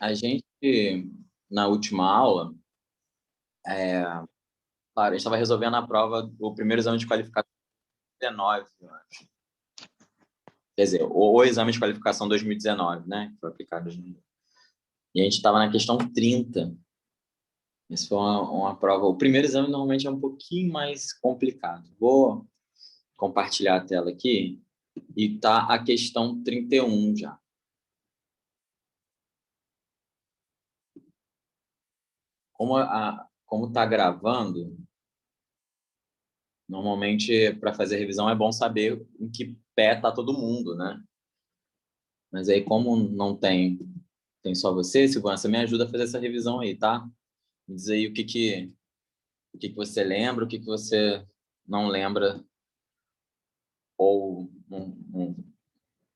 A gente, na última aula, claro, a gente estava resolvendo a prova, o primeiro exame de qualificação 2019, eu acho. Quer dizer, o exame de qualificação 2019, né? Que foi aplicado em 2019. E a gente estava na questão 30. Isso foi uma prova. O primeiro exame normalmente é um pouquinho mais complicado. Vou compartilhar a tela aqui e tá a questão 31 já. Como está gravando, normalmente para fazer revisão é bom saber em que pé está todo mundo, né? Mas aí como não tem só você, Silvana, você me ajuda a fazer essa revisão aí, tá? Me diz aí o que você lembra, o que você não lembra ou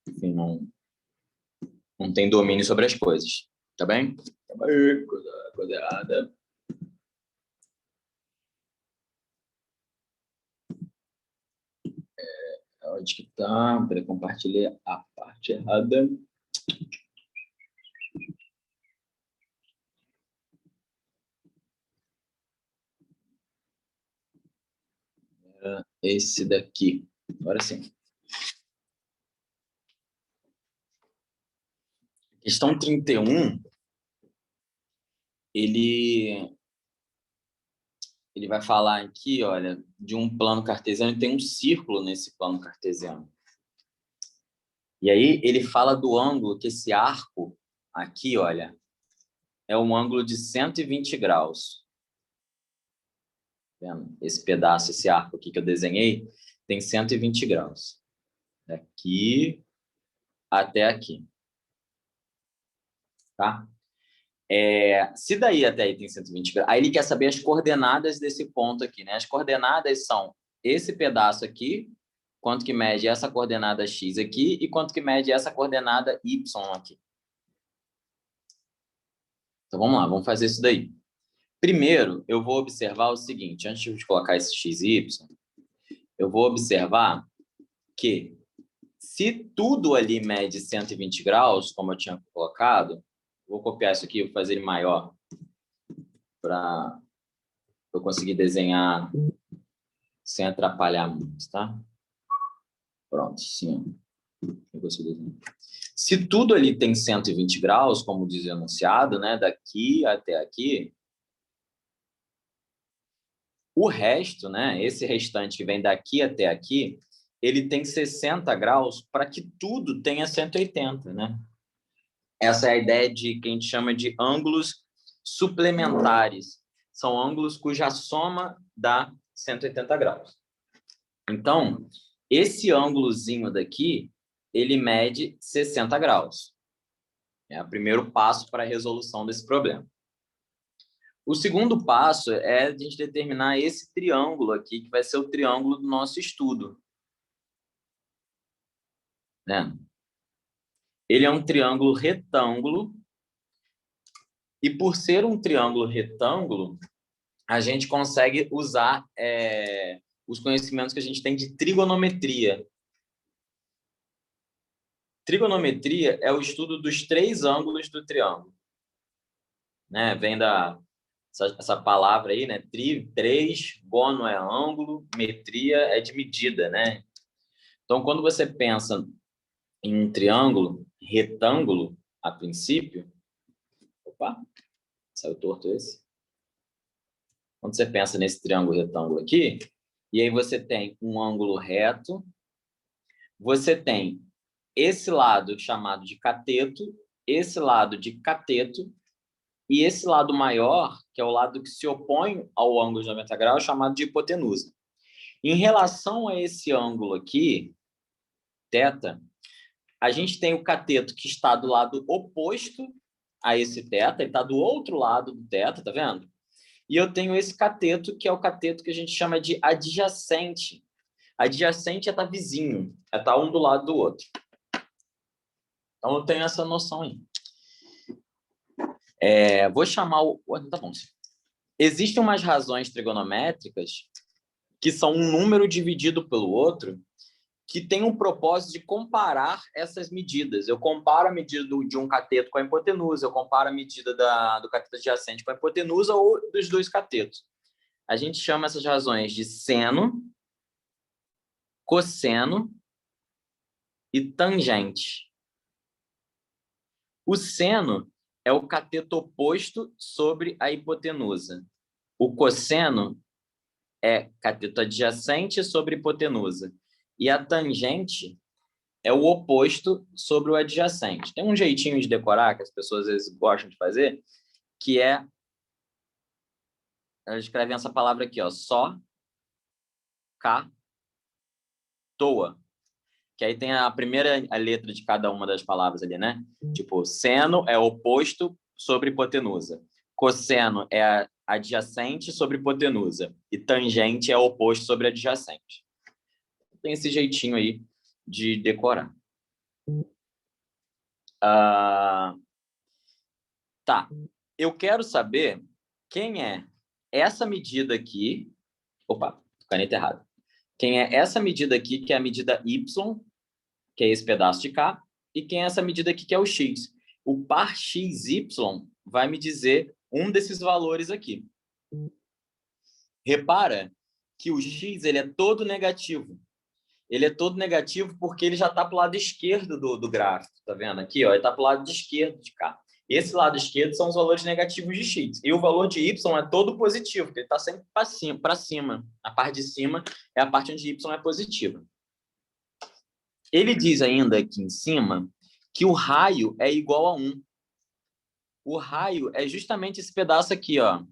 enfim, não tem domínio sobre as coisas, tá bem? Coisa errada. Onde que tá? Peraí, compartilhei a parte errada. Esse daqui. Agora sim. Questão 31, ele vai falar aqui, olha, de um plano cartesiano e tem um círculo nesse plano cartesiano. E aí ele fala do ângulo, que esse arco aqui, olha, é um ângulo de 120 graus. Vendo? Esse pedaço, esse arco aqui que eu desenhei, tem 120 graus. Daqui até aqui. Tá? Se daí até aí tem 120 graus, aí ele quer saber as coordenadas desse ponto aqui, né? As coordenadas são esse pedaço aqui, quanto que mede essa coordenada x aqui e quanto que mede essa coordenada y aqui. Então, vamos lá, vamos fazer isso daí. Primeiro, eu vou observar o seguinte, antes de colocar esse x e y, eu vou observar que se tudo ali mede 120 graus, como eu tinha colocado, vou copiar isso aqui, vou fazer ele maior para eu conseguir desenhar sem atrapalhar muito, tá? Pronto, sim. Eu consigo desenhar. Se tudo ali tem 120 graus, como diz o enunciado, né, daqui até aqui, o resto, né, esse restante que vem daqui até aqui, ele tem 60 graus para que tudo tenha 180, né? Essa é a ideia de que a gente chama de ângulos suplementares. São ângulos cuja soma dá 180 graus. Então, esse ângulozinho daqui, ele mede 60 graus. É o primeiro passo para a resolução desse problema. O segundo passo é a gente determinar esse triângulo aqui, que vai ser o triângulo do nosso estudo. Né? Ele é um triângulo retângulo, e por ser um triângulo retângulo, a gente consegue usar os conhecimentos que a gente tem de trigonometria. Trigonometria é o estudo dos três ângulos do triângulo. Né? Vem essa palavra aí, né? Três, gono é ângulo, metria é de medida, né? Então, quando você pensa em um triângulo retângulo, a princípio... Opa, saiu torto esse. Quando você pensa nesse triângulo retângulo aqui, e aí você tem um ângulo reto, você tem esse lado chamado de cateto, esse lado de cateto, e esse lado maior, que é o lado que se opõe ao ângulo de 90 graus, chamado de hipotenusa. Em relação a esse ângulo aqui, θ, a gente tem o cateto que está do lado oposto a esse θ, ele está do outro lado do θ, tá vendo? E eu tenho esse cateto, que é o cateto que a gente chama de adjacente. Adjacente é estar vizinho, é estar um do lado do outro. Então, eu tenho essa noção aí. Vou chamar o... Tá bom. Existem umas razões trigonométricas que são um número dividido pelo outro, que tem um propósito de comparar essas medidas. Eu comparo a medida de um cateto com a hipotenusa, eu comparo a medida do cateto adjacente com a hipotenusa ou dos dois catetos. A gente chama essas razões de seno, cosseno e tangente. O seno é o cateto oposto sobre a hipotenusa. O cosseno é cateto adjacente sobre hipotenusa. E a tangente é o oposto sobre o adjacente. Tem um jeitinho de decorar que as pessoas às vezes gostam de fazer, que é... Elas escrevem essa palavra aqui, ó, só, cá, toa. Que aí tem a primeira letra de cada uma das palavras ali, né? Tipo, seno é oposto sobre hipotenusa. Cosseno é adjacente sobre hipotenusa. E tangente é oposto sobre adjacente. Tem esse jeitinho aí de decorar. Tá. Eu quero saber quem é essa medida aqui. Opa, caneta errada. Quem é essa medida aqui, que é a medida y, que é esse pedaço de cá, e quem é essa medida aqui, que é o x. O par xy vai me dizer um desses valores aqui. Repara que o x ele é todo negativo. Ele é todo negativo porque ele já está para o lado esquerdo do gráfico. Tá vendo aqui? Ó, ele está para o lado esquerdo de cá. Esse lado esquerdo são os valores negativos de x. E o valor de y é todo positivo, porque ele está sempre para cima. A parte de cima é a parte onde y é positiva. Ele diz ainda aqui em cima que o raio é igual a 1. O raio é justamente esse pedaço aqui, ó,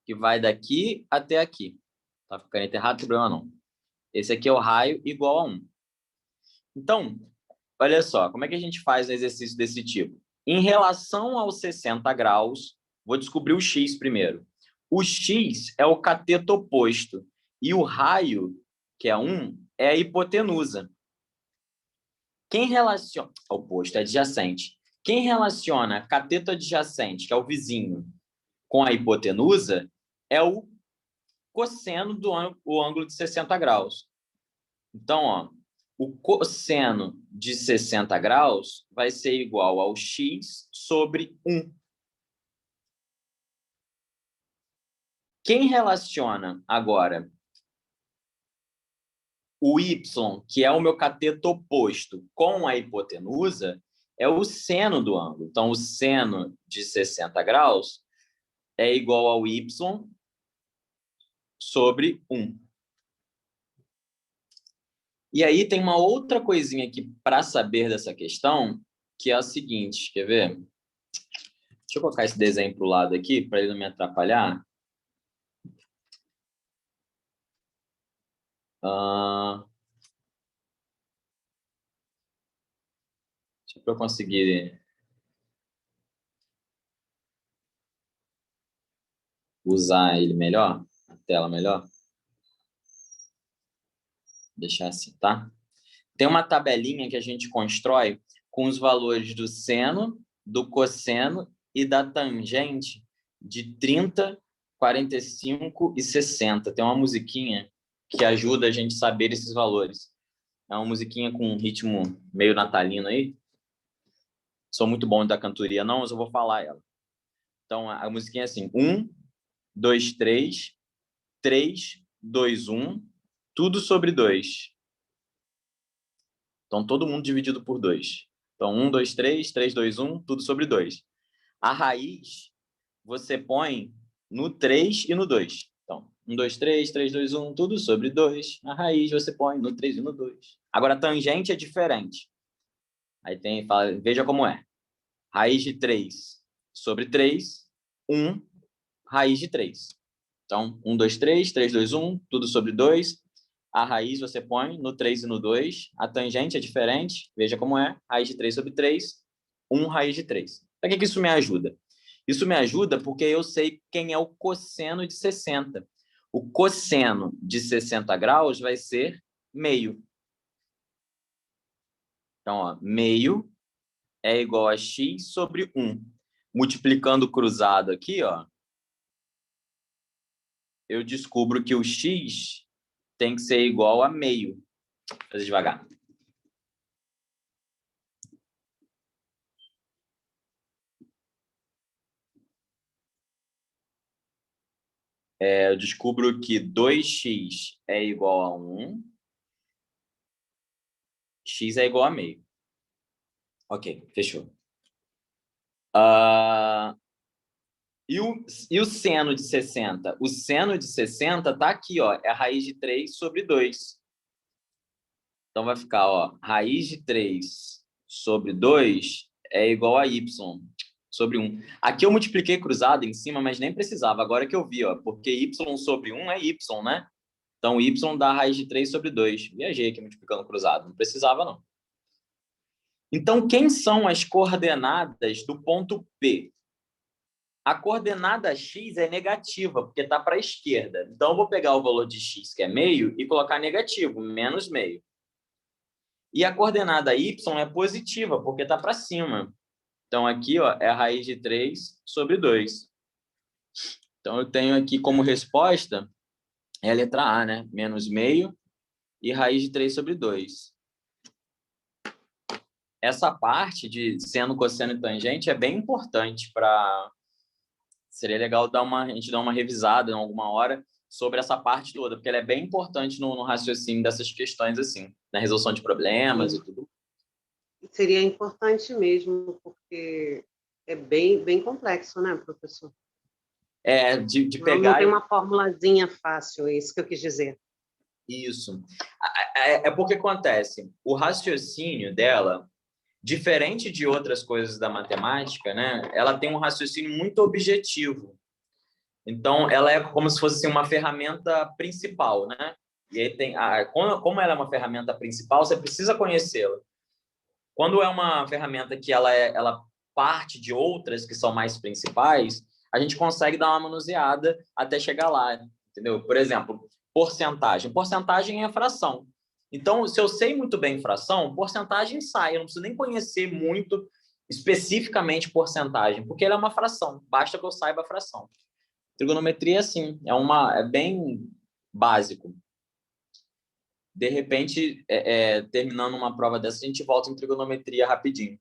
que vai daqui até aqui. Tá com a caneta errada, não tem problema não. Esse aqui é o raio igual a 1. Então, olha só, como é que a gente faz um exercício desse tipo? Em relação aos 60 graus, vou descobrir o x primeiro. O x é o cateto oposto e o raio, que é 1, é a hipotenusa. Quem relaciona... Oposto, é adjacente. Quem relaciona cateto adjacente, que é o vizinho, com a hipotenusa, é o cosseno do ângulo de 60 graus. Então, ó, o cosseno de 60 graus vai ser igual ao x sobre 1. Quem relaciona agora o y, que é o meu cateto oposto, com a hipotenusa, é o seno do ângulo. Então, o seno de 60 graus é igual ao y sobre 1. E aí tem uma outra coisinha aqui para saber dessa questão, que é a seguinte, quer ver? Deixa eu colocar esse desenho para o lado aqui, para ele não me atrapalhar. Deixa eu conseguir usar ele melhor, a tela melhor. Deixar assim, tá? Tem uma tabelinha que a gente constrói com os valores do seno, do cosseno e da tangente de 30, 45 e 60. Tem uma musiquinha que ajuda a gente a saber esses valores. É uma musiquinha com um ritmo meio natalino aí. Sou muito bom da cantoria, não, mas eu vou falar ela. Então, a musiquinha é assim: 1, 2, 3, 3, 2, 1, tudo sobre 2. Então, todo mundo dividido por 2. Então, 1, 2, 3, 3, 2, 1, tudo sobre 2. A raiz, você põe no 3 e no 2. Então, 1, 2, 3, 3, 2, 1, tudo sobre 2. A raiz você põe no 3 e no 2. Agora, a tangente é diferente. Aí tem, fala, veja como é. Raiz de 3 sobre 3, 1, raiz de 3. Então, 1, 2, 3, 3, 2, 1, tudo sobre 2. A raiz você põe no 3 e no 2. A tangente é diferente. Veja como é. Raiz de 3 sobre 3, 1 raiz de 3. Para que isso me ajuda? Isso me ajuda porque eu sei quem é o cosseno de 60. O cosseno de 60 graus vai ser meio. Então, ó, meio é igual a x sobre 1. Multiplicando cruzado aqui, ó, eu descubro que o x tem que ser igual a meio. Vou fazer devagar. Eu descubro que 2x é igual a 1. X é igual a meio. Ok, fechou. E o seno de 60? O seno de 60 está aqui, ó, é a raiz de 3 sobre 2. Então, vai ficar, ó, raiz de 3 sobre 2 é igual a y sobre 1. Aqui eu multipliquei cruzado em cima, mas nem precisava. Agora que eu vi, ó, porque y sobre 1 é y, né? Então, y dá a raiz de 3 sobre 2. Viajei aqui multiplicando cruzado. Não precisava, não. Então, quem são as coordenadas do ponto P? A coordenada x é negativa, porque está para a esquerda. Então, eu vou pegar o valor de x, que é meio, e colocar negativo, menos meio. E a coordenada y é positiva, porque está para cima. Então, aqui ó, é a raiz de 3 sobre 2. Então, eu tenho aqui como resposta a letra A, né? Menos meio e raiz de 3 sobre 2. Essa parte de seno, cosseno e tangente é bem importante para... Seria legal a gente dar uma revisada em alguma hora sobre essa parte toda, porque ela é bem importante no raciocínio dessas questões, assim, na resolução de problemas e tudo. Seria importante mesmo, porque é bem complexo, né, professor? De pegar... Não tem uma formulazinha fácil, é isso que eu quis dizer. Isso. É porque acontece, o raciocínio dela, diferente de outras coisas da matemática, né, ela tem um raciocínio muito objetivo. Então, ela é como se fosse assim, uma ferramenta principal, né? E aí tem, como ela é uma ferramenta principal, você precisa conhecê-la. Quando é uma ferramenta que ela parte de outras que são mais principais, a gente consegue dar uma manuseada até chegar lá, entendeu? Por exemplo, porcentagem. Porcentagem é fração. Então, se eu sei muito bem fração, porcentagem sai. Eu não preciso nem conhecer muito especificamente porcentagem, porque ela é uma fração. Basta que eu saiba a fração. Trigonometria, assim, é bem básico. De repente, terminando uma prova dessa, a gente volta em trigonometria rapidinho.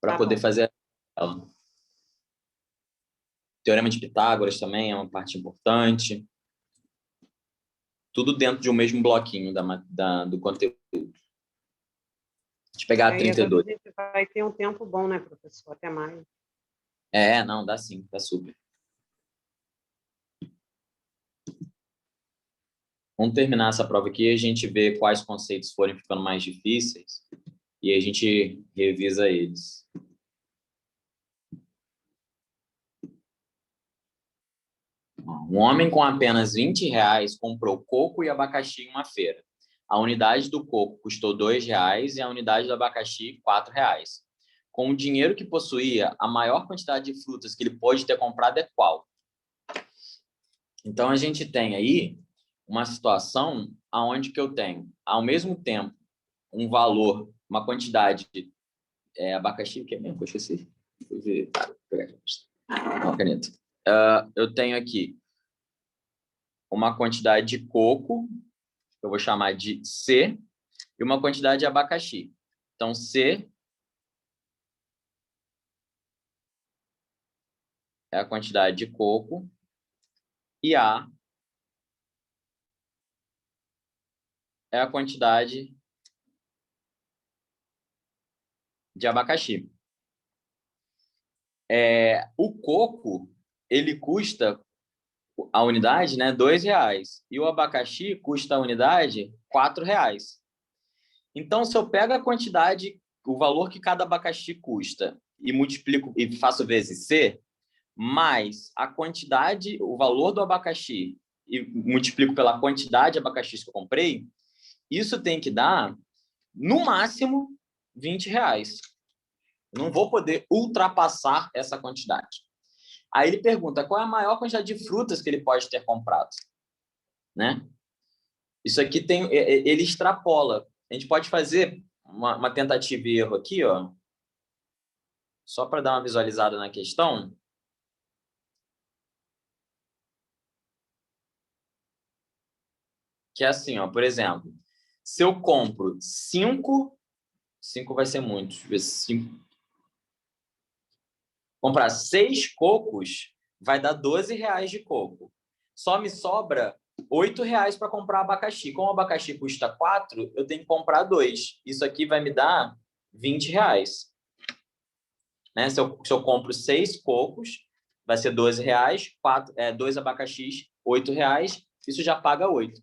Para poder fazer ela. Teorema de Pitágoras também é uma parte importante. Tudo dentro de um mesmo bloquinho do conteúdo. Deixa eu pegar a 32. A gente vai ter um tempo bom, né, professor? Até mais. Não, dá sim, dá super. Vamos terminar essa prova aqui e a gente vê quais conceitos forem ficando mais difíceis e a gente revisa eles. Um homem com apenas R$20 comprou coco e abacaxi em uma feira. A unidade do coco custou R$2 e a unidade do abacaxi R$4. Com o dinheiro que possuía, a maior quantidade de frutas que ele pode ter comprado é qual? Então, a gente tem aí uma situação onde que eu tenho, ao mesmo tempo, um valor, uma quantidade de abacaxi, o que é mesmo? Eu esqueci. Uma caneta. Eu tenho aqui uma quantidade de coco, eu vou chamar de C, e uma quantidade de abacaxi. Então, C é a quantidade de coco e A é a quantidade de abacaxi. O coco, ele custa a unidade, né, R$2, e o abacaxi custa a unidade R$4. Então, se eu pego a quantidade, o valor que cada abacaxi custa e multiplico e faço vezes C, mais a quantidade, o valor do abacaxi e multiplico pela quantidade de abacaxis que eu comprei, isso tem que dar, no máximo, R$20. Não vou poder ultrapassar essa quantidade. Aí ele pergunta qual é a maior quantidade de frutas que ele pode ter comprado, né? Isso aqui ele extrapola. A gente pode fazer uma tentativa e erro aqui, ó, só para dar uma visualizada na questão. que é assim, ó, por exemplo, se eu compro 5 vai ser muito, deixa eu ver, 5. Comprar 6 cocos vai dar R$ 12 de coco. Só me sobra R$ 8 para comprar abacaxi. Como o abacaxi custa 4, eu tenho que comprar 2. Isso aqui vai me dar R$ 20. Né? Se eu compro 6 cocos, vai ser R$ 12, 2 abacaxis, R$ 8. Isso já paga 8.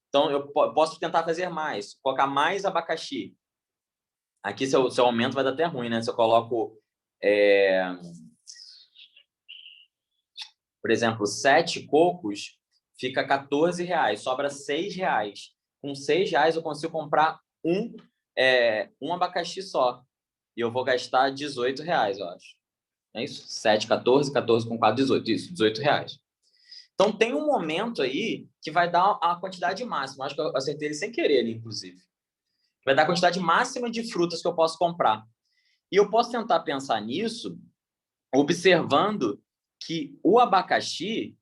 Então, eu posso tentar fazer mais, colocar mais abacaxi. Aqui, seu aumento vai dar até ruim, né? Se eu coloco, por exemplo, 7 cocos, fica R$ 14, sobra R$ 6. Com R$ 6 eu consigo comprar um abacaxi só. E eu vou gastar R$ 18, eu acho. É isso? 7, 14, 14 com 4, 18. Isso, R$ 18. Então, tem um momento aí que vai dar a quantidade máxima. Acho que eu acertei ele sem querer ali, inclusive. Vai dar a quantidade máxima de frutas que eu posso comprar. E eu posso tentar pensar nisso observando que o abacaxi,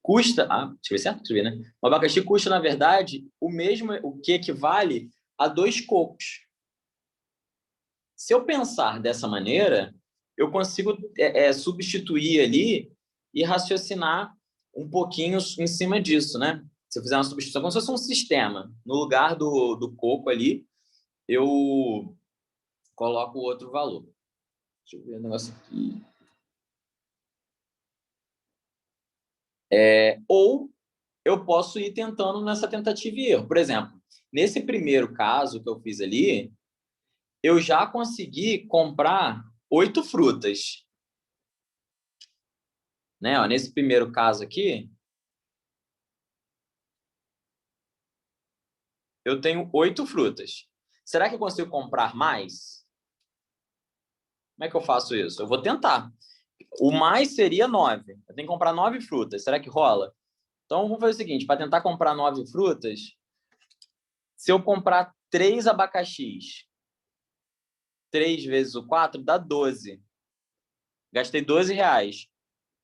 custa... deixa eu ver certo escrever, né? O abacaxi custa, na verdade, o que equivale a 2 cocos. Se eu pensar dessa maneira, eu consigo substituir ali e raciocinar um pouquinho em cima disso, né? Se eu fizer uma substituição, como se fosse um sistema. No lugar do coco ali, eu coloco outro valor. Deixa eu ver o negócio aqui. Ou eu posso ir tentando nessa tentativa e erro. Por exemplo, nesse primeiro caso que eu fiz ali, eu já consegui comprar 8 frutas. Né? Ó, nesse primeiro caso aqui, eu tenho 8 frutas. Será que eu consigo comprar mais? Como é que eu faço isso? Eu vou tentar. O mais seria 9. Eu tenho que comprar 9 frutas. Será que rola? Então, vamos fazer o seguinte. Para tentar comprar 9 frutas, se eu comprar 3 abacaxis, 3 vezes o 4 dá 12. Gastei R$ 12.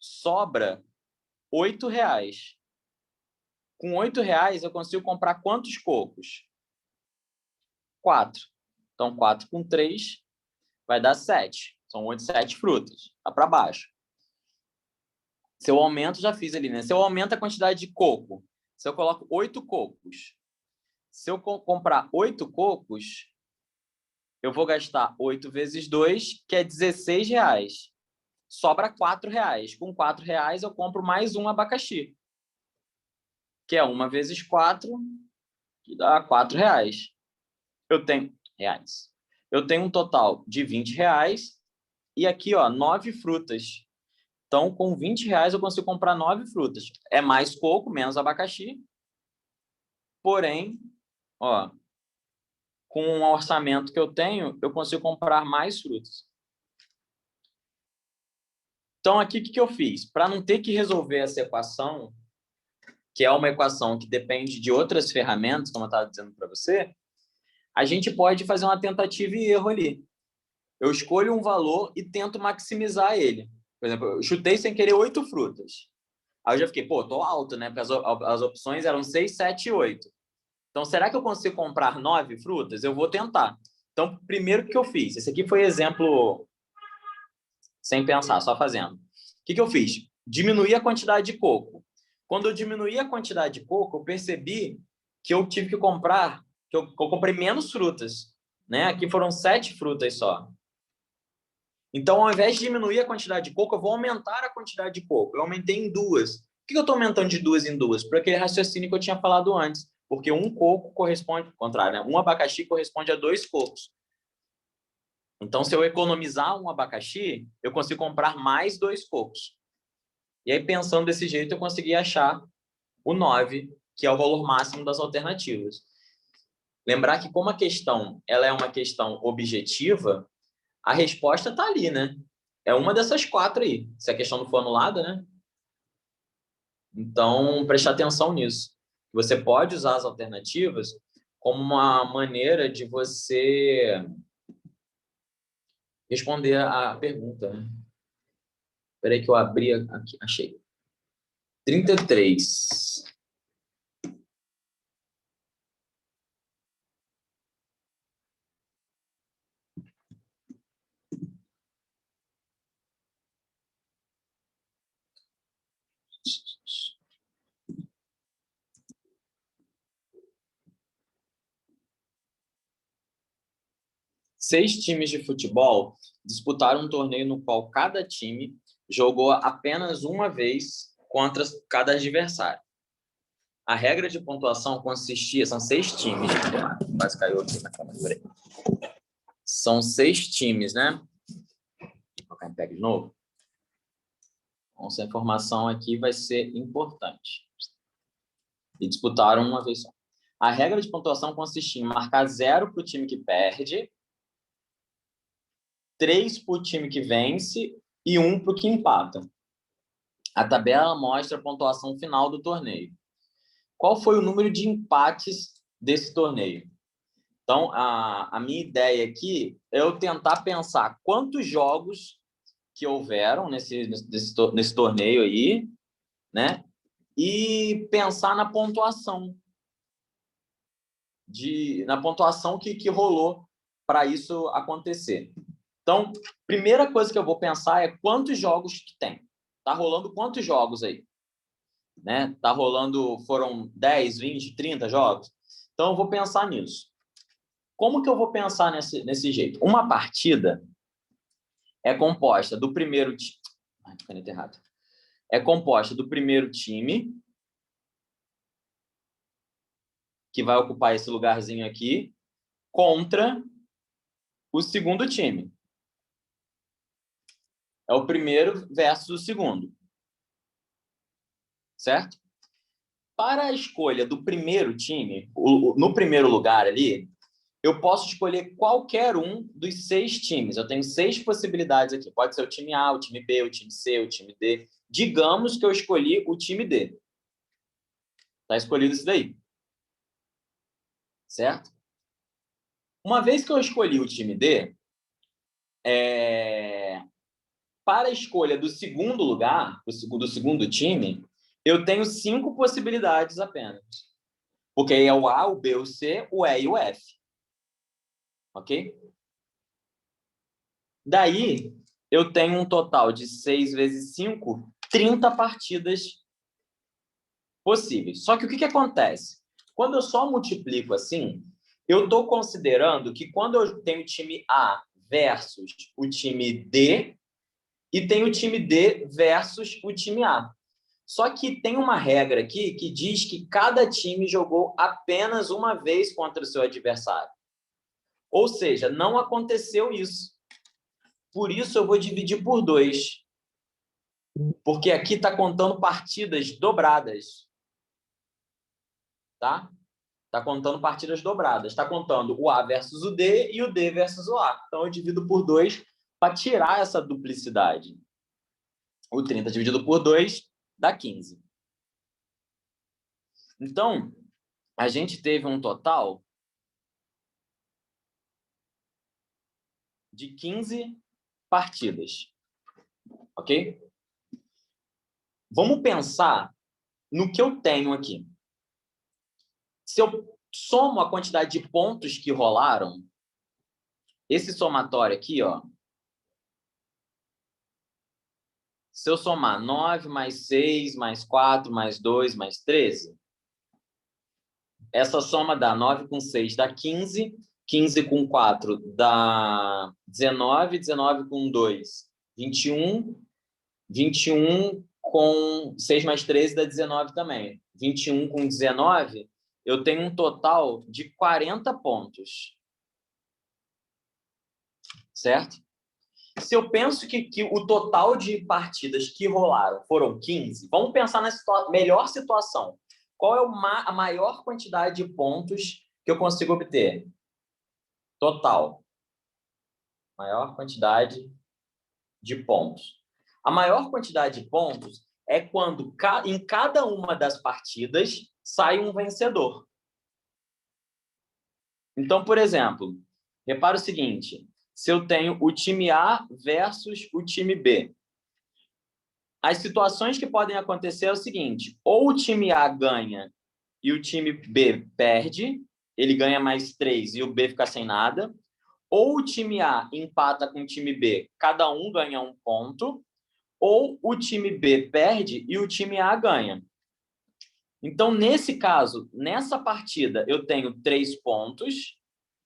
Sobra R$ 8. Com R$ 8 eu consigo comprar quantos cocos? 4. Então, 4 com 3 vai dar 7. São 7 frutas. Tá para baixo. Se eu aumento, já fiz ali, né? Se eu aumento a quantidade de coco, se eu coloco 8 cocos, se eu comprar 8 cocos, eu vou gastar 8 vezes 2, que é R$ 16. Sobra R$ 4. Com R$ 4 eu compro mais um abacaxi, que é 1 vezes 4, que dá R$ 4. Eu tenho um total de R$ 20 e aqui, ó, 9 frutas. Então, com R$ 20 eu consigo comprar 9 frutas. É mais coco, menos abacaxi. Porém, ó, com o orçamento que eu tenho, eu consigo comprar mais frutas. Então, aqui, o que eu fiz? Para não ter que resolver essa equação, que é uma equação que depende de outras ferramentas, como eu estava dizendo para você, a gente pode fazer uma tentativa e erro ali. Eu escolho um valor e tento maximizar ele. Por exemplo, eu chutei sem querer 8 frutas. Aí eu já fiquei, pô, tô alto, né? Porque as opções eram 6, 7 e 8. Então, será que eu consigo comprar 9 frutas? Eu vou tentar. Então, primeiro que eu fiz, esse aqui foi exemplo sem pensar, só fazendo. O que eu fiz? Diminuí a quantidade de coco. Quando eu diminuí a quantidade de coco, eu percebi que eu tive que comprar, que eu comprei menos frutas. Né? Aqui foram 7 frutas só. Então, ao invés de diminuir a quantidade de coco, eu vou aumentar a quantidade de coco. Eu aumentei em 2. Por que eu estou aumentando de 2 em 2? Por aquele raciocínio que eu tinha falado antes. Porque um coco corresponde, ao contrário, né? Um abacaxi corresponde a 2 cocos. Então, se eu economizar um abacaxi, eu consigo comprar mais 2 cocos. E aí, pensando desse jeito, eu consegui achar o 9, que é o valor máximo das alternativas. Lembrar que, como a questão ela é uma questão objetiva, a resposta está ali, né? É uma dessas 4 aí. Se a questão não for anulada, né? Então, prestar atenção nisso. Você pode usar as alternativas como uma maneira de você responder a pergunta, né? Espera aí que eu abri aqui. Achei. 33. Seis times de futebol disputaram um torneio no qual cada time jogou apenas uma vez contra cada adversário. A regra de pontuação consistia... São seis times. Quase caiu aqui na câmera. São seis times, né? Vou colocar em pé de novo. Então, essa informação aqui vai ser importante. E disputaram uma vez só. A regra de pontuação consistia em marcar 0 para o time que perde, 3 para o time que vence e 1 para o que empata. A tabela mostra a pontuação final do torneio. Qual foi o número de empates desse torneio? Então, a minha ideia aqui é eu tentar pensar quantos jogos que houveram nesse torneio aí, né? E pensar na pontuação. Na pontuação que rolou para isso acontecer. Então, primeira coisa que eu vou pensar é quantos jogos que tem. Tá rolando quantos jogos aí? Né? Tá rolando, foram 10, 20, 30 jogos? Então, eu vou pensar nisso. Como que eu vou pensar nesse jeito? Uma partida é composta do primeiro time... Ai, caneta errada. É composta do primeiro time, que vai ocupar esse lugarzinho aqui, contra o segundo time. É o primeiro versus o segundo. Certo? Para a escolha do primeiro time, no primeiro lugar ali, eu posso escolher qualquer um dos 6 times. Eu tenho 6 possibilidades aqui. Pode ser o time A, o time B, o time C, o time D. Digamos que eu escolhi o time D. Está escolhido isso daí. Certo? Uma vez que eu escolhi o time D, para a escolha do segundo lugar, do segundo time, eu tenho 5 possibilidades apenas. Porque é o A, o B, o C, o E e o F. Ok? Daí, eu tenho um total de 6 vezes 5, 30 partidas possíveis. Só que o que acontece? Quando eu só multiplico assim, eu estou considerando que quando eu tenho o time A versus o time D, e tem o time D versus o time A. Só que tem uma regra aqui que diz que cada time jogou apenas uma vez contra o seu adversário. Ou seja, não aconteceu isso. Por isso, eu vou dividir por 2. Porque aqui está contando partidas dobradas. Tá? Está contando partidas dobradas. Está contando o A versus o D e o D versus o A. Então, eu divido por 2 para tirar essa duplicidade. O 30 dividido por 2 dá 15. Então, a gente teve um total de 15 partidas. Ok? Vamos pensar no que eu tenho aqui. Se eu somo a quantidade de pontos que rolaram, esse somatório aqui, ó, se eu somar 9 mais 6 mais 4 mais 2 mais 13, essa soma dá 9 com 6 dá 15, 15 com 4 dá 19, 19 com 2, 21, 21 com 6 mais 13 dá 19 também. 21 com 19, eu tenho um total de 40 pontos. Certo? Se eu penso que o total de partidas que rolaram foram 15, vamos pensar na melhor situação. Qual é a maior quantidade de pontos que eu consigo obter? Total. Maior quantidade de pontos. A maior quantidade de pontos é quando em cada uma das partidas sai um vencedor. Então, por exemplo, repara o seguinte: se eu tenho o time A versus o time B, as situações que podem acontecer é o seguinte, ou o time A ganha e o time B perde, ele ganha mais 3 e o B fica sem nada, ou o time A empata com o time B, cada um ganha 1 ponto, ou o time B perde e o time A ganha. Então, nesse caso, nessa partida, eu tenho 3 pontos,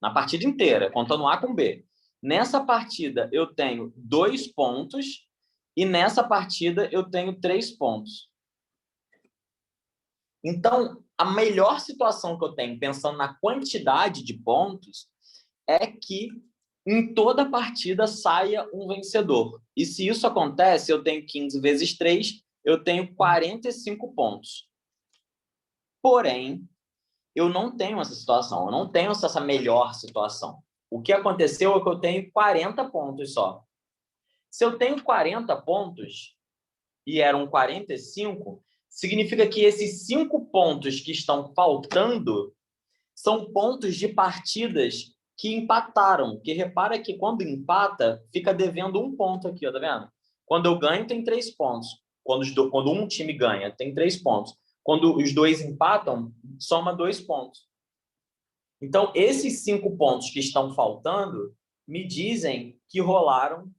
na partida inteira, contando A com B. Nessa partida, eu tenho 2 pontos, e nessa partida, eu tenho 3 pontos. Então, a melhor situação que eu tenho, pensando na quantidade de pontos, é que em toda partida saia um vencedor. E se isso acontece, eu tenho 15 vezes 3, eu tenho 45 pontos. Porém, eu não tenho essa situação, eu não tenho essa melhor situação. O que aconteceu é que eu tenho 40 pontos só. Se eu tenho 40 pontos e eram 45, significa que esses 5 pontos que estão faltando são pontos de partidas que empataram. Que repara que quando empata, fica devendo 1 ponto aqui, ó, tá vendo? Quando eu ganho, tem 3 pontos. Quando um time ganha, tem 3 pontos. Quando os dois empatam, soma 2 pontos. Então, esses 5 pontos que estão faltando me dizem que rolaram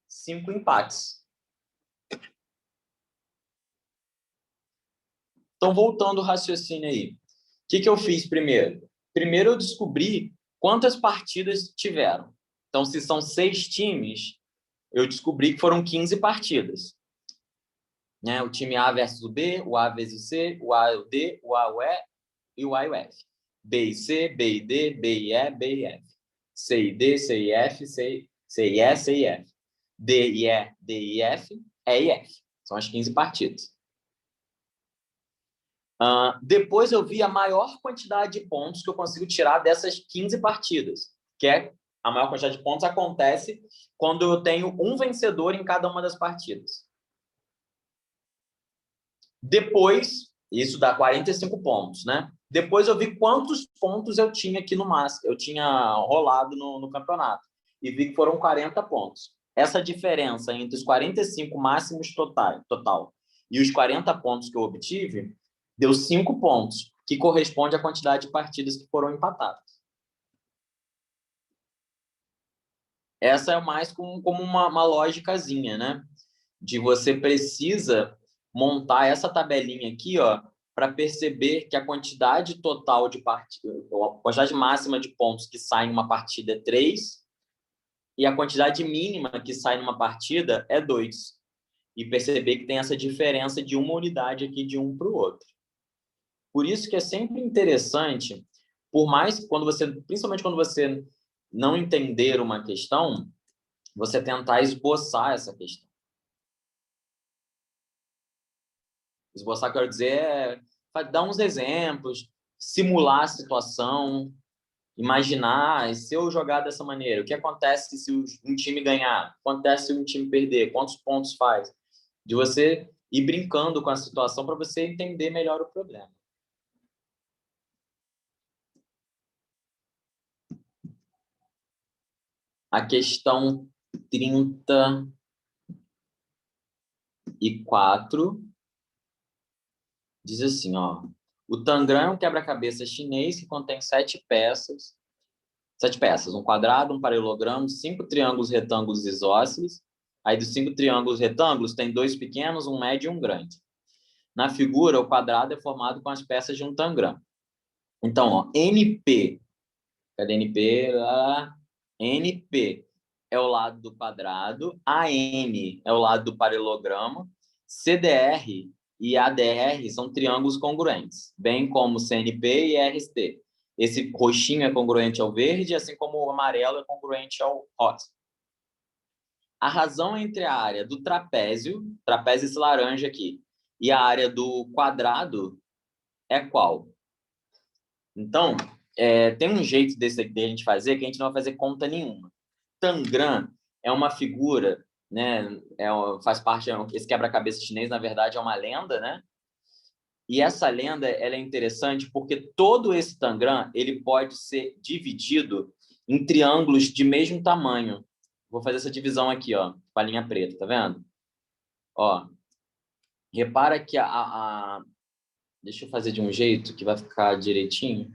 5 empates. Então, voltando ao raciocínio aí. O que eu fiz primeiro? Primeiro, eu descobri quantas partidas tiveram. Então, se são 6 times, eu descobri que foram 15 partidas. Né? O time A versus o B, o A vezes o C, o A e o D, o A e o E e o A e o F. B e C, B e D, B e E, B e F. C e D, C e F, C e E, C e F. D e E, D e F, E e F. São as 15 partidas. Depois eu vi a maior quantidade de pontos que eu consigo tirar dessas 15 partidas, que é a maior quantidade de pontos acontece quando eu tenho um vencedor em cada uma das partidas. Depois, isso dá 45 pontos, né? Depois eu vi quantos pontos eu tinha aqui no máximo, eu tinha rolado no campeonato, e vi que foram 40 pontos. Essa diferença entre os 45 máximos total e os 40 pontos que eu obtive, deu 5 pontos, que corresponde à quantidade de partidas que foram empatadas. Essa é mais como uma lógicazinha, né? De você precisa montar essa tabelinha aqui, ó, para perceber que a quantidade total de partidas, a quantidade máxima de pontos que sai em uma partida é 3 e a quantidade mínima que sai numa partida é 2. E perceber que tem essa diferença de uma unidade aqui de um para o outro. Por isso que é sempre interessante, por mais quando você, principalmente quando você não entender uma questão, você tentar esboçar essa questão. Esboçar, quero dizer, é dar uns exemplos, simular a situação, imaginar, se eu jogar dessa maneira, o que acontece se um time ganhar? O que acontece se um time perder? Quantos pontos faz? De você ir brincando com a situação para você entender melhor o problema. A questão 34 diz assim, ó, o Tangram é um quebra-cabeça chinês que contém 7 peças, um quadrado, um paralelogramo, 5 triângulos retângulos isósceles. Aí dos 5 triângulos retângulos tem 2 pequenos, um médio e um grande. Na figura, o quadrado é formado com as peças de um tangram. Então, ó, NP, cadê NP? NP é o lado do quadrado, AM é o lado do paralelogramo, CDR e ADR são triângulos congruentes, bem como CNP e RST. Esse roxinho é congruente ao verde, assim como o amarelo é congruente ao rosa. A razão entre a área do trapézio esse laranja aqui, e a área do quadrado é qual? Então, tem um jeito desse aqui de a gente fazer que a gente não vai fazer conta nenhuma. Tangram é uma figura, né? Faz parte, esse quebra-cabeça chinês, na verdade, é uma lenda, né? E essa lenda ela é interessante porque todo esse tangram ele pode ser dividido em triângulos de mesmo tamanho. Vou fazer essa divisão aqui, ó, com a linha preta, tá vendo? Ó, repara que deixa eu fazer de um jeito que vai ficar direitinho.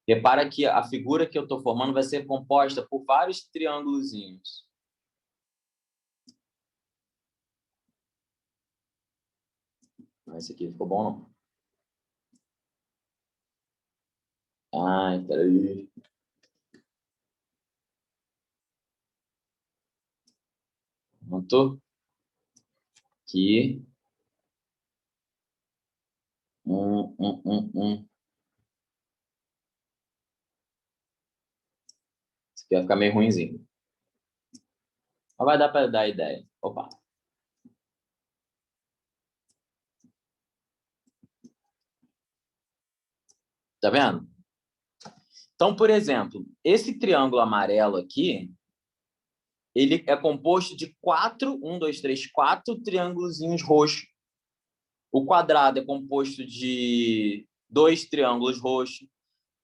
Repara que a figura que eu estou formando vai ser composta por vários triângulozinhos. Esse aqui ficou bom, não? Ai, peraí. Pronto. Aqui. Isso aqui vai ficar meio ruinzinho. Mas vai dar para dar ideia. Opa. Tá vendo? Então, por exemplo, esse triângulo amarelo aqui, ele é composto de quatro triângulozinhos roxos. O quadrado é composto de 2 triângulos roxos.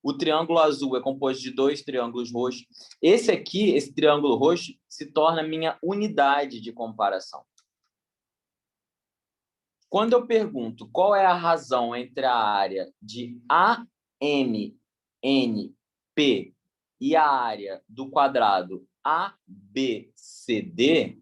O triângulo azul é composto de 2 triângulos roxos. Esse aqui, esse triângulo roxo, se torna minha unidade de comparação. Quando eu pergunto qual é a razão entre a área de AMNP e a área do quadrado ABCD,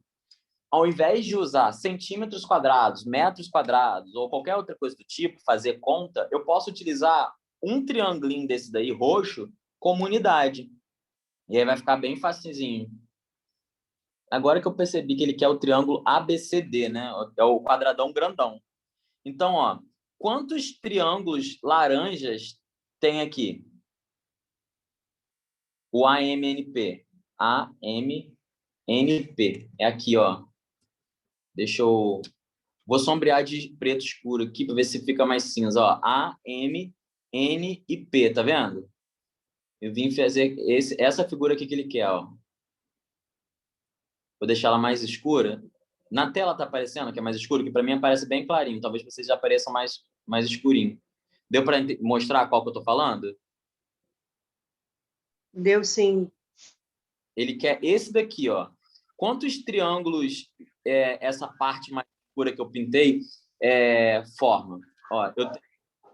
ao invés de usar centímetros quadrados, metros quadrados ou qualquer outra coisa do tipo, fazer conta, eu posso utilizar um triangulinho desse daí, roxo, como unidade. E aí vai ficar bem facilzinho. Agora que eu percebi que ele quer o triângulo ABCD, né? É o quadradão grandão. Então, ó, quantos triângulos laranjas tem aqui? O AMNP. AMNP. É aqui, ó. Deixa eu... Vou sombrear de preto escuro aqui para ver se fica mais cinza. Ó. A, M, N e P, tá vendo? Eu vim fazer essa figura aqui que ele quer. Ó. Vou deixar ela mais escura. Na tela tá aparecendo que é mais escuro, que para mim aparece bem clarinho. Talvez vocês já apareçam mais escurinho. Deu para mostrar qual que eu tô falando? Deu sim. Ele quer esse daqui, ó. Quantos triângulos essa parte mais escura que eu pintei forma? Ó, eu tenho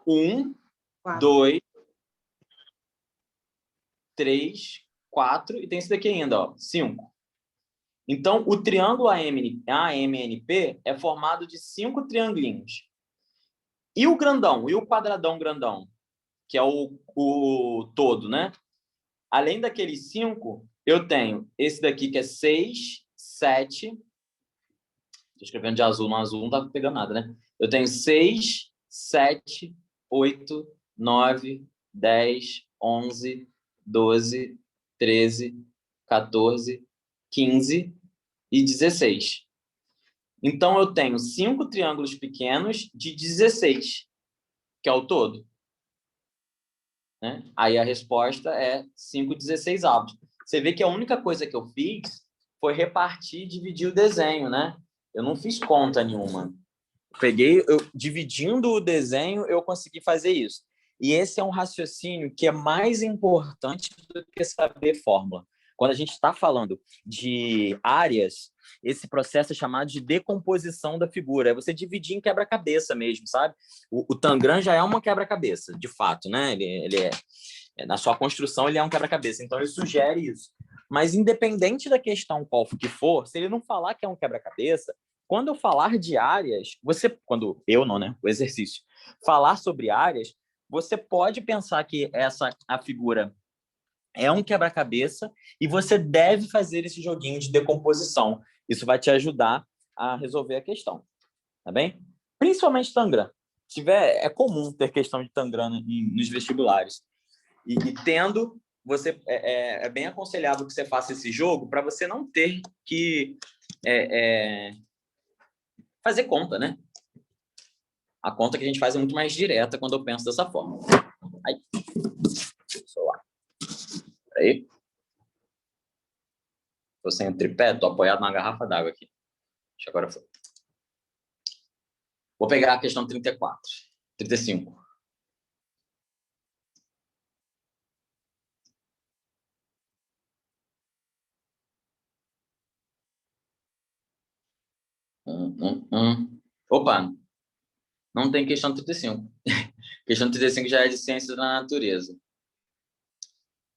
1, 2, 3, 4 e tem esse daqui ainda, ó, 5. Então, o triângulo AMNP é formado de 5 triangulinhos. E o grandão? E o quadradão grandão? Que é o todo, né? Além daqueles 5, eu tenho esse daqui que é 6, 7. Estou escrevendo de azul, no azul não tá pegando nada, né? Eu tenho 6, 7, 8, 9, 10, 11, 12, 13, 14, 15 e 16. Então, eu tenho 5 triângulos pequenos de 16, que é o todo. Né? Aí a resposta é 5/16. Você vê que a única coisa que eu fiz foi repartir e dividir o desenho, né? Eu não fiz conta nenhuma. Dividindo o desenho, eu consegui fazer isso. E esse é um raciocínio que é mais importante do que saber fórmula. Quando a gente está falando de áreas, esse processo é chamado de decomposição da figura. É você dividir em quebra-cabeça mesmo, sabe? O Tangram já é uma quebra-cabeça, de fato, né? Na sua construção, ele é um quebra-cabeça. Então, ele sugere isso. Mas, independente da questão qual que for, se ele não falar que é um quebra-cabeça, quando eu falar de áreas, quando eu não, né? O exercício. Falar sobre áreas, você pode pensar que a figura é um quebra-cabeça e você deve fazer esse joguinho de decomposição. Isso vai te ajudar a resolver a questão, tá bem? Principalmente Tangram. É comum ter questão de Tangram nos vestibulares. E tendo, é bem aconselhável que você faça esse jogo para você não ter que fazer conta, né? A conta que a gente faz é muito mais direta quando eu penso dessa forma. Aí, celular. Aí. Tô sem o tripé, tô apoiado na garrafa d'água aqui. Deixa agora foi. Vou pegar a questão 34, 35. Opa, não tem questão 35. Questão 35 já é de ciências da natureza.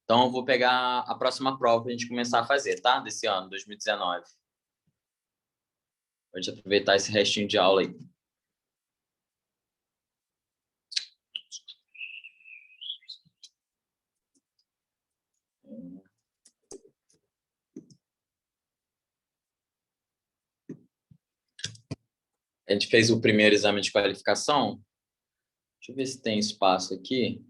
Então, eu vou pegar a próxima prova para a gente começar a fazer, tá? Desse ano, 2019. Pra gente aproveitar esse restinho de aula aí. A gente fez o primeiro exame de qualificação. Deixa eu ver se tem espaço aqui.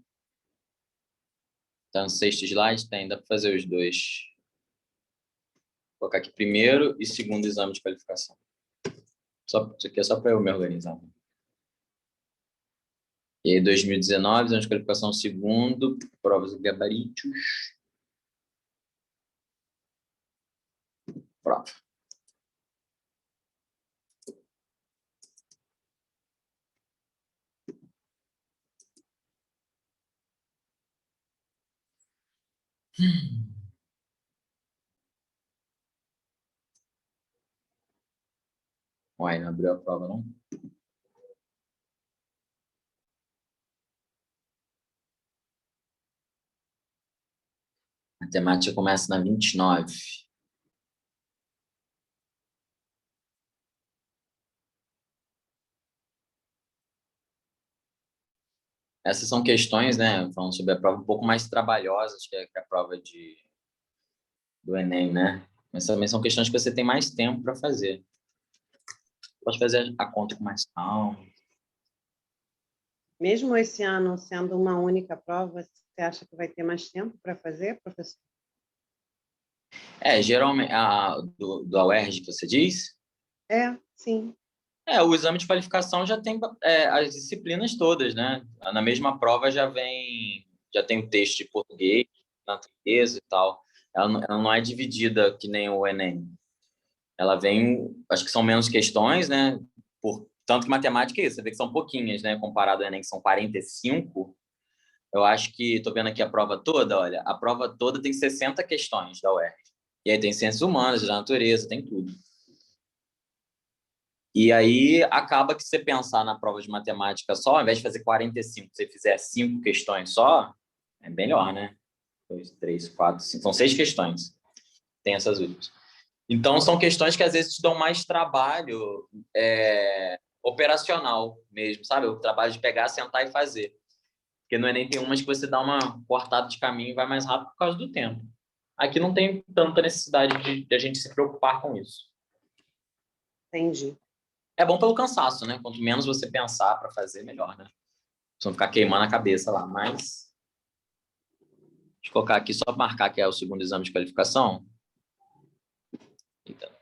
Tá no 6º slide? Tem, dá para fazer os dois. Vou colocar aqui primeiro e segundo exame de qualificação. Isso aqui é só para eu me organizar. E aí, 2019, exame de qualificação segundo, provas e gabaritos. Prova. Uai, não abriu a prova, não? Matemática começa na 29. Essas são questões, né, falando sobre a prova um pouco mais trabalhosas que a prova do Enem, né? Mas também são questões que você tem mais tempo para fazer. Pode fazer a conta com mais calma. Mesmo esse ano sendo uma única prova, você acha que vai ter mais tempo para fazer, professor? Geralmente, da UERJ que você diz? Sim. O exame de qualificação já tem as disciplinas todas, né? Na mesma prova já tem o texto de português, natureza e tal. Ela não é dividida que nem o Enem. Ela vem, acho que são menos questões, né? Tanto que matemática é isso, você vê que são pouquinhas, né? Comparado ao Enem, que são 45. Eu acho que, estou vendo aqui a prova toda, olha, a prova toda tem 60 questões da UERJ. E aí tem ciências humanas, da natureza, tem tudo. E aí acaba que você pensar na prova de matemática só, ao invés de fazer 45, você fizer 5 questões só, é melhor, né? 2, 3, 4, 5. São 6 questões. Tem essas últimas. Então, são questões que às vezes te dão mais trabalho operacional mesmo, sabe? O trabalho de pegar, sentar e fazer. Porque no Enem tem umas que você dá uma cortada de caminho e vai mais rápido por causa do tempo. Aqui não tem tanta necessidade de a gente se preocupar com isso. Entendi. É bom pelo cansaço, né? Quanto menos você pensar para fazer, melhor, né? Pra não ficar queimando a cabeça lá. Mas, deixa eu colocar aqui só para marcar que é o segundo exame de qualificação. Eita.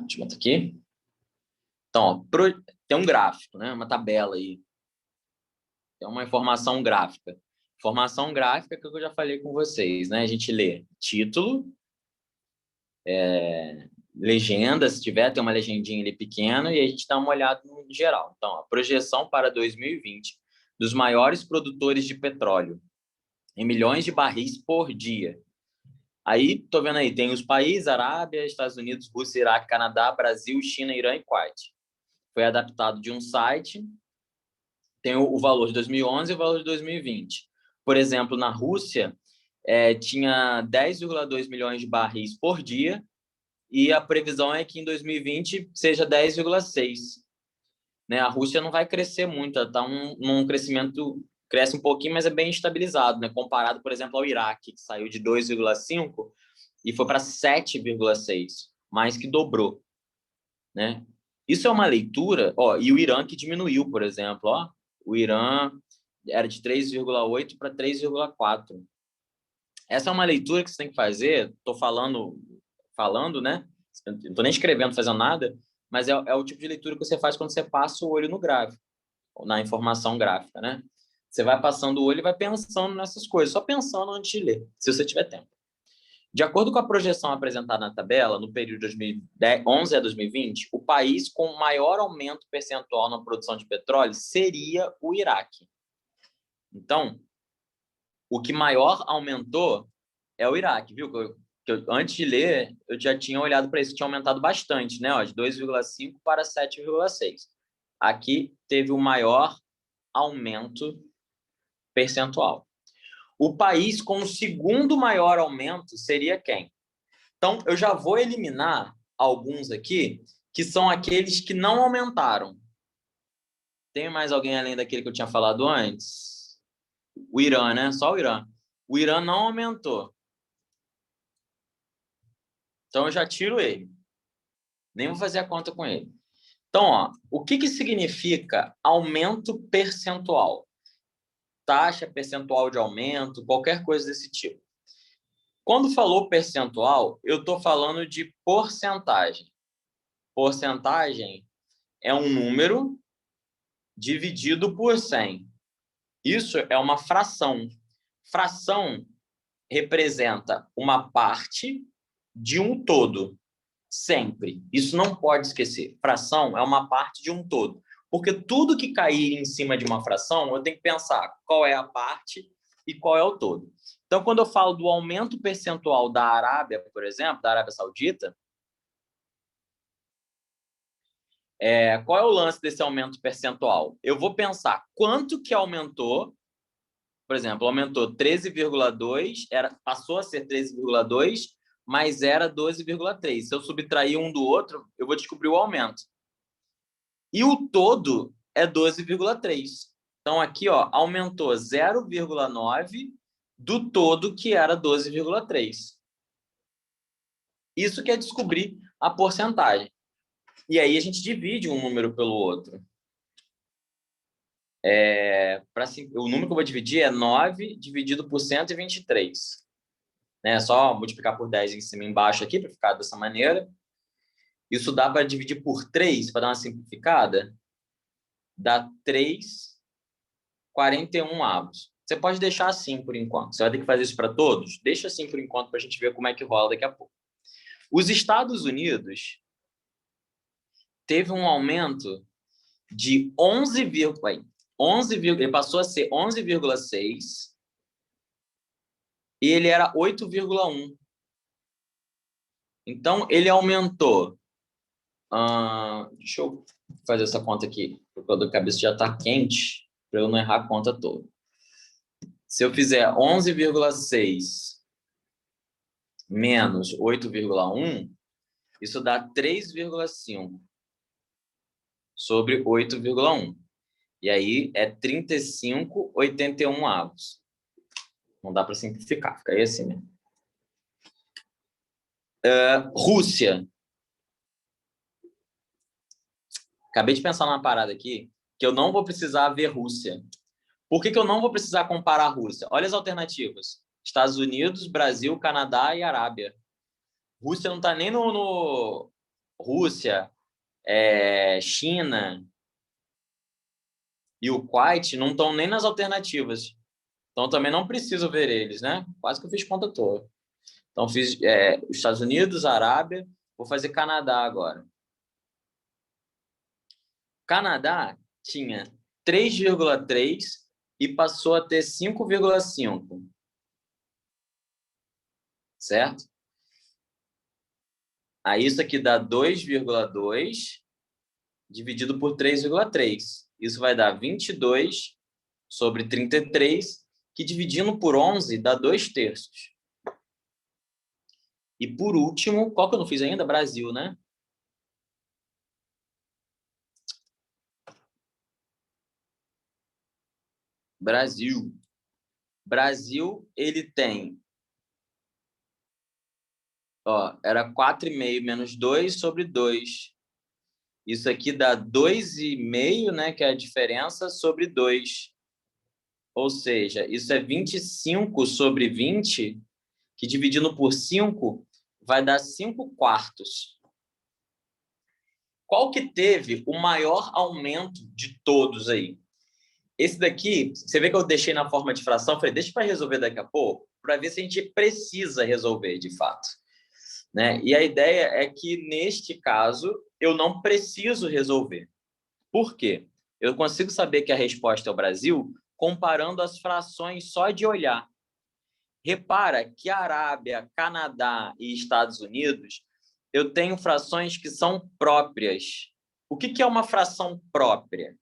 Deixa eu botar aqui. Então, ó, tem um gráfico, né? Uma tabela aí. Tem uma informação gráfica. Informação gráfica que eu já falei com vocês, né? A gente lê título, legenda, se tiver, tem uma legendinha ali pequena, e a gente dá uma olhada no geral. Então, a projeção para 2020 dos maiores produtores de petróleo, em milhões de barris por dia. Aí, tô vendo aí, tem os países, Arábia, Estados Unidos, Rússia, Iraque, Canadá, Brasil, China, Irã e Kuwait. Foi adaptado de um site, tem o valor de 2011 e o valor de 2020. Por exemplo, na Rússia, tinha 10,2 milhões de barris por dia, e a previsão é que em 2020 seja 10,6. Né? A Rússia não vai crescer muito, ela está num crescimento, cresce um pouquinho, mas é bem estabilizado, né? Comparado, por exemplo, ao Iraque, que saiu de 2,5 e foi para 7,6, mais que dobrou. Né? Isso é uma leitura, e o Irã que diminuiu, por exemplo, o Irã era de 3,8 para 3,4. Essa é uma leitura que você tem que fazer, estou falando, né? Não estou nem escrevendo, fazendo nada, mas é o tipo de leitura que você faz quando você passa o olho no gráfico, na informação gráfica, né? Você vai passando o olho e vai pensando nessas coisas, só pensando antes de ler, se você tiver tempo. De acordo com a projeção apresentada na tabela, no período de 2011 a 2020, o país com maior aumento percentual na produção de petróleo seria o Iraque. Então, o que maior aumentou é o Iraque, viu? Antes de ler, eu já tinha olhado para isso, tinha aumentado bastante, né? Ó, de 2,5 para 7,6. Aqui teve o maior aumento percentual. O país com o segundo maior aumento seria quem? Então, eu já vou eliminar alguns aqui, que são aqueles que não aumentaram. Tem mais alguém além daquele que eu tinha falado antes? O Irã, né? Só o Irã. O Irã não aumentou. Então, eu já tiro ele. Nem vou fazer a conta com ele. Então, ó, o que significa aumento percentual? Taxa percentual de aumento, qualquer coisa desse tipo. Quando falou percentual, eu estou falando de porcentagem. Porcentagem é um número dividido por 100. Isso é uma fração. Fração representa uma parte de um todo. Sempre. Isso não pode esquecer. Fração é uma parte de um todo. Porque tudo que cair em cima de uma fração, eu tenho que pensar qual é a parte e qual é o todo. Então, quando eu falo do aumento percentual da Arábia, por exemplo, da Arábia Saudita, qual é o lance desse aumento percentual? Eu vou pensar quanto que aumentou, por exemplo, aumentou 13,2, passou a ser 13,2, mas era 12,3. Se eu subtrair um do outro, eu vou descobrir o aumento. E o todo é 12,3. Então, aqui, ó, aumentou 0,9 do todo, que era 12,3. Isso que é descobrir a porcentagem. E aí a gente divide um número pelo outro. O número que eu vou dividir é 9 dividido por 123. É só multiplicar por 10 em cima e embaixo aqui, para ficar dessa maneira. Isso dá para dividir por 3, para dar uma simplificada. Dá 3,41 avos. Você pode deixar assim por enquanto. Você vai ter que fazer isso para todos? Deixa assim por enquanto para a gente ver como é que rola daqui a pouco. Os Estados Unidos teve um aumento de 11, ele passou a ser 11,6 e ele era 8,1. Então, ele aumentou. Deixa eu fazer essa conta aqui, porque a cabeça já está quente, para eu não errar a conta toda. Se eu fizer 11,6 menos 8,1, isso dá 3,5 sobre 8,1. E aí é 35,81 avos. Não dá para simplificar, fica aí assim mesmo. Rússia. Acabei de pensar numa parada aqui que eu não vou precisar ver Rússia. Por que eu não vou precisar comparar a Rússia? Olha as alternativas. Estados Unidos, Brasil, Canadá e Arábia. Rússia não está nem no... Rússia, China e o Kuwait não estão nem nas alternativas. Então, também não preciso ver eles, né? Quase que eu fiz conta toda. Então, fiz Estados Unidos, Arábia, vou fazer Canadá agora. Canadá tinha 3,3 e passou a ter 5,5. Certo? Aí isso aqui dá 2,2 dividido por 3,3. Isso vai dar 22 sobre 33, que dividindo por 11 dá 2/3. E por último, qual que eu não fiz ainda? Brasil, né? Brasil. Brasil, ele tem... era 4,5 menos 2 sobre 2. Isso aqui dá 2,5, né? Que é a diferença, sobre 2. Ou seja, isso é 25 sobre 20, que dividindo por 5 vai dar 5/4. Qual que teve o maior aumento de todos aí? Esse daqui, você vê que eu deixei na forma de fração, falei, deixa para resolver daqui a pouco, para ver se a gente precisa resolver de fato. Né? E a ideia é que, neste caso, eu não preciso resolver. Por quê? Eu consigo saber que a resposta é o Brasil comparando as frações só de olhar. Repara que Arábia, Canadá e Estados Unidos, eu tenho frações que são próprias. O que é uma fração própria?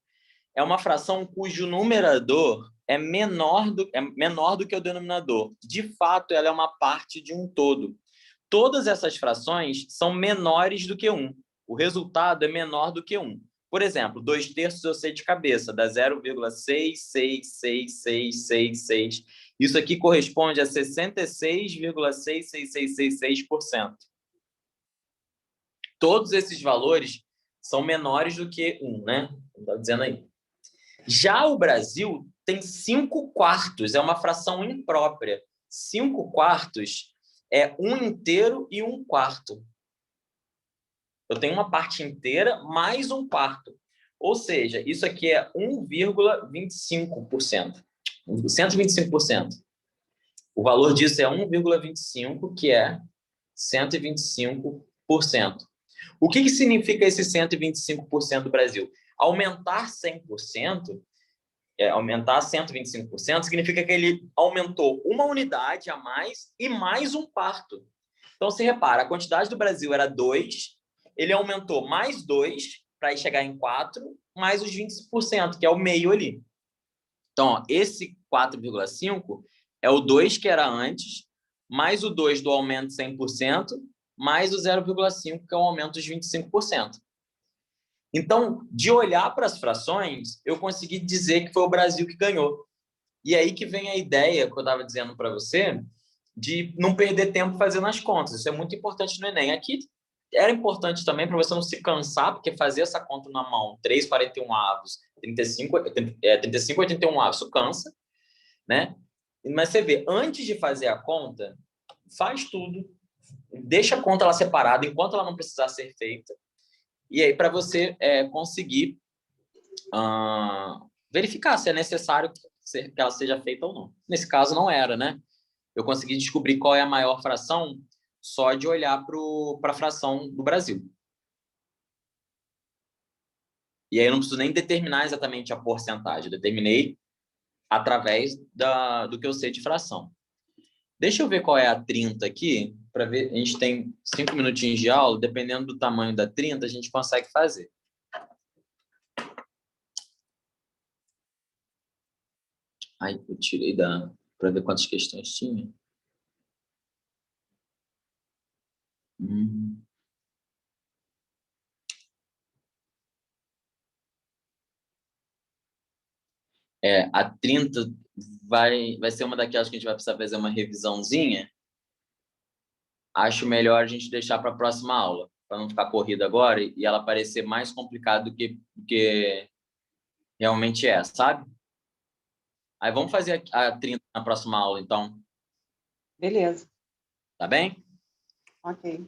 É uma fração cujo numerador é menor do que o denominador. De fato, ela é uma parte de um todo. Todas essas frações são menores do que 1. O resultado é menor do que 1. Por exemplo, 2/3 eu sei de cabeça, dá 0,6666666. Isso aqui corresponde a 66,66666%. Todos esses valores são menores do que 1, né? Está dizendo aí. Já o Brasil tem 5/4, é uma fração imprópria. 5/4 é 1/2 e 1/4. Eu tenho uma parte inteira mais 1/4. Ou seja, isso aqui é 1,25%. 125%. O valor disso é 1,25, que é 125%. O que significa esse 125% do Brasil? Aumentar 100%, aumentar 125%, significa que ele aumentou uma unidade a mais e mais 1/4. Então, se repara, a quantidade do Brasil era 2, ele aumentou mais 2 para chegar em 4, mais os 25%, que é o meio ali. Então, ó, esse 4,5 é o 2 que era antes, mais o 2 do aumento de 100%, mais o 0,5, que é o aumento dos 25%. Então, de olhar para as frações, eu consegui dizer que foi o Brasil que ganhou. E aí que vem a ideia que eu estava dizendo para você, de não perder tempo fazendo as contas. Isso é muito importante no Enem. Aqui era importante também para você não se cansar, porque fazer essa conta na mão, 3/41, 35, 81, isso cansa, né? Mas você vê, antes de fazer a conta, faz tudo, deixa a conta lá separada, enquanto ela não precisar ser feita, e aí para você conseguir verificar se é necessário que ela seja feita ou não. Nesse caso, não era, né? Eu consegui descobrir qual é a maior fração só de olhar para a fração do Brasil. E aí eu não preciso nem determinar exatamente a porcentagem. Eu determinei através do que eu sei de fração. Deixa eu ver qual é a 30 aqui, para ver. A gente tem 5 minutinhos de aula, dependendo do tamanho da 30, a gente consegue fazer. Ai, eu tirei para ver quantas questões tinha. A 30 vai ser uma daquelas que a gente vai precisar fazer uma revisãozinha. Acho melhor a gente deixar para a próxima aula, para não ficar corrida agora e ela parecer mais complicada do que realmente é, sabe? Aí vamos fazer a 30 na próxima aula, então. Beleza. Tá bem? Ok.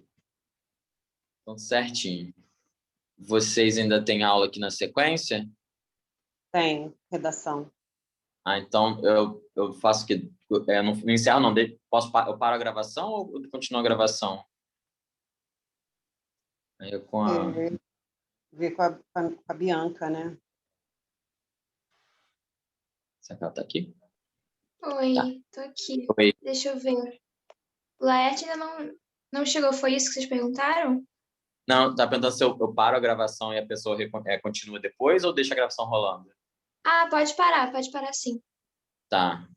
Então, certinho. Vocês ainda têm aula aqui na sequência? Tem redação. Então eu faço que não encerro, não. Eu paro a gravação ou continuo a gravação? Aí Ver com a Bianca, né? Será que ela tá aqui? Oi, Tá. tô aqui. Oi. Deixa eu ver. O Laerte ainda não chegou, foi isso que vocês perguntaram? Não, tá perguntando se eu paro a gravação e a pessoa continua depois ou deixa a gravação rolando? Ah, pode parar sim. Tá.